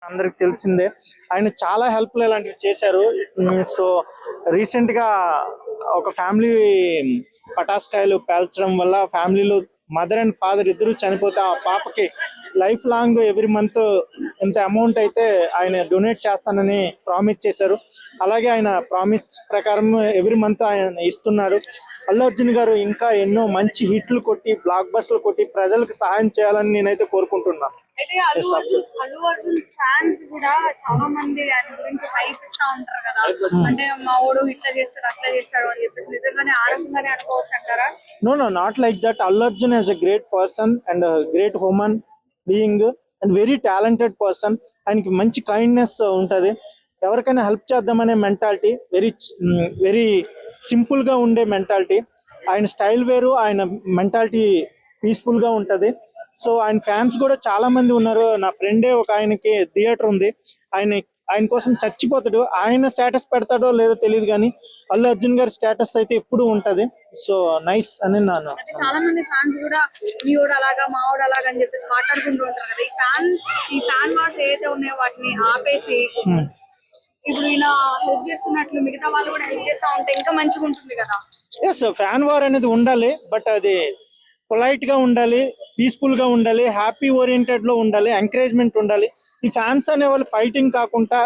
అందరికి తెలిసిందే. ఆయన చాలా హెల్ప్లు ఇలాంటివి చేశారు. సో రీసెంట్ గా ఒక ఫ్యామిలీ పటాస్కాయలు పేల్చడం వల్ల ఫ్యామిలీలో మదర్ అండ్ ఫాదర్ ఇద్దరు చనిపోతే ఆ పాపకి లైఫ్ లాంగ్ ఎవ్రీ మంత్ ఎంత అమౌంట్ అయితే ఆయన డొనేట్ చేస్తానని ప్రామిస్ చేశారు. అలాగే ఆయన ప్రామిస్ ప్రకారం ఎవ్రీ మంత్ ఆయన ఇస్తున్నారు. అల్లు అర్జున్ గారు ఇంకా ఎన్నో మంచి హిట్లు కొట్టి బ్లాక్ బస్టర్లు కొట్టి ప్రజలకు సహాయం చేయాలని నేనైతే కోరుకుంటున్నాను. అయితే అల్లు అర్జున్ ఫ్యాన్స్ కూడా చాలా మంది ఆయన గురించి హైప్ ఇస్తా ఉంటారు కదా, అంటే మా ఊడు ఇట్లా చేస్తాడు అట్లా చేస్తాడు అని చెప్పేసి నిజంగానే ఆనందంగానే అనుకోవచ్చు అంటారా? No not like that. Allu Arjun as a great person and great human being and very talented person. ఆయనకి మంచి కైండ్నెస్ ఉంటుంది. ఎవరికైనా హెల్ప్ చేద్దామనే మెంటాలిటీ, వెరీ సింపుల్ గా ఉండే మెంటాలిటీ. ఆయన స్టైల్ వేరు, ఆయన మెంటాలిటీ పీస్ఫుల్ గా ఉంటది. సో ఆయన ఫ్యాన్స్ కూడా చాలా మంది ఉన్నారు. నా ఫ్రెండే ఒక ఆయనకి థియేటర్ ఉంది, ఆయన కోసం చచ్చిపోతాడు. ఆయన స్టేటస్ పెడతాడో లేదో తెలియదు కానీ అల్లు అర్జున్ గారి స్టేటస్ అయితే ఎప్పుడు ఉంటది. సో నైస్ అని నాన్న. చాలా మంది ఫ్యాన్స్ కూడా మీ ఓడు అలాగా మా ఓడు అలాగా అని చెప్పేసి మాట్లాడుకుంటూ ఉంటారు కదా. ఈ ఫ్యాన్ వార్స్ ఏదైతే ఉన్నాయో వాటిని ఆపేసి ఇప్పుడు ఈయన హెల్ప్ చేస్తున్నట్లు మిగతా వాళ్ళు కూడా హెల్ప్ చేస్తా ఉంటే ఇంకా మంచిగా ఉంటుంది కదా. ఎస్, ఫ్యాన్ వార్ అనేది ఉండాలి, బట్ అది పొలైట్ గా ఉండాలి, పీస్ఫుల్ గా ఉండాలి, హ్యాపీ ఓరియంటెడ్ లో ఉండాలి, ఎంకరేజ్మెంట్ ఉండాలి. ఈ ఫ్యాన్స్ అనే వాళ్ళు ఫైటింగ్ కాకుండా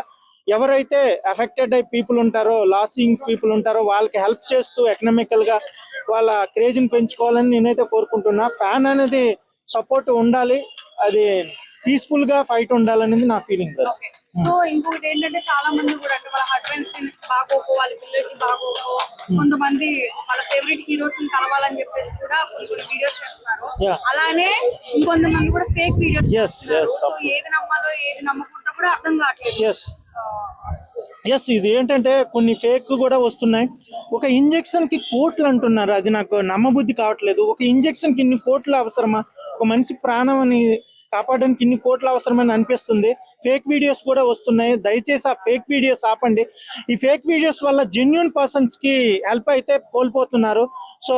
ఎవరైతే ఎఫెక్టెడ్ అయ్యి పీపుల్ ఉంటారో, లాసింగ్ పీపుల్ ఉంటారో వాళ్ళకి హెల్ప్ చేస్తూ ఎకనామికల్ గా వాళ్ళ క్రేజ్ని పెంచుకోవాలని నేనైతే కోరుకుంటున్నా. ఫ్యాన్ అనేది సపోర్ట్ ఉండాలి, అది పీస్ఫుల్ గా ఫైట్ ఉండాలనేది నా ఫీలింగ్. సో ఇంకొకటి ఏంటంటే చాలా మంది కూడా అంటే వాళ్ళ హస్బెండ్స్ కి బాగోకో, వాళ్ళ పిల్లలకి బాగోకో, కొంతమంది వాళ్ళ ఫేవరెట్ హీరోస్ ని కలవాలని చెప్పేసి కూడా కొన్ని వీడియోస్ చేస్తున్నారు. అలానే ఇంకొంతమంది కూడా ఫేక్ వీడియోస్ చేస్తున్నారు. సో ఏది నమ్మాలో ఏది నమ్మకూడదో కూడా అర్థం కావట్లేదు. ఎస్, ఇది ఏంటంటే కొన్ని ఫేక్ కూడా వస్తున్నాయి. ఒక ఇంజెక్షన్ కి కోట్లు అంటున్నారు, అది నాకు నమ్మబుద్ధి కావట్లేదు. ఒక ఇంజెక్షన్ కి ఇన్ని కోట్లు అవసరమా? ఒక మనిషి ప్రాణం అని కాపాడడానికి ఇన్ని కోట్లు అవసరమని అనిపిస్తుంది. ఫేక్ వీడియోస్ కూడా వస్తున్నాయి. దయచేసి ఆ ఫేక్ వీడియోస్ ఆపండి. ఈ ఫేక్ వీడియోస్ వల్ల జెన్యున్ పర్సన్స్ కి హెల్ప్ అయితే కోల్పోతున్నారు. సో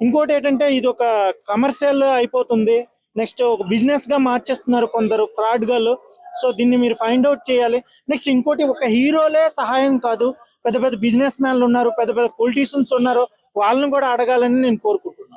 ఇంకోటి ఏంటంటే ఇది ఒక కమర్షియల్ అయిపోతుంది. నెక్స్ట్ ఒక బిజినెస్ గా మార్చేస్తున్నారు కొందరు ఫ్రాడ్ గాళ్ళు. సో దీన్ని మీరు ఫైండ్ అవుట్ చేయాలి. నెక్స్ట్ ఇంకోటి, ఒక హీరోలే సహాయం కాదు, పెద్ద పెద్ద బిజినెస్ మ్యాన్లు ఉన్నారు, పెద్ద పెద్ద పొలిటీషియన్స్ ఉన్నారు, వాళ్ళని కూడా అడగాలని నేను కోరుకుంటున్నాను.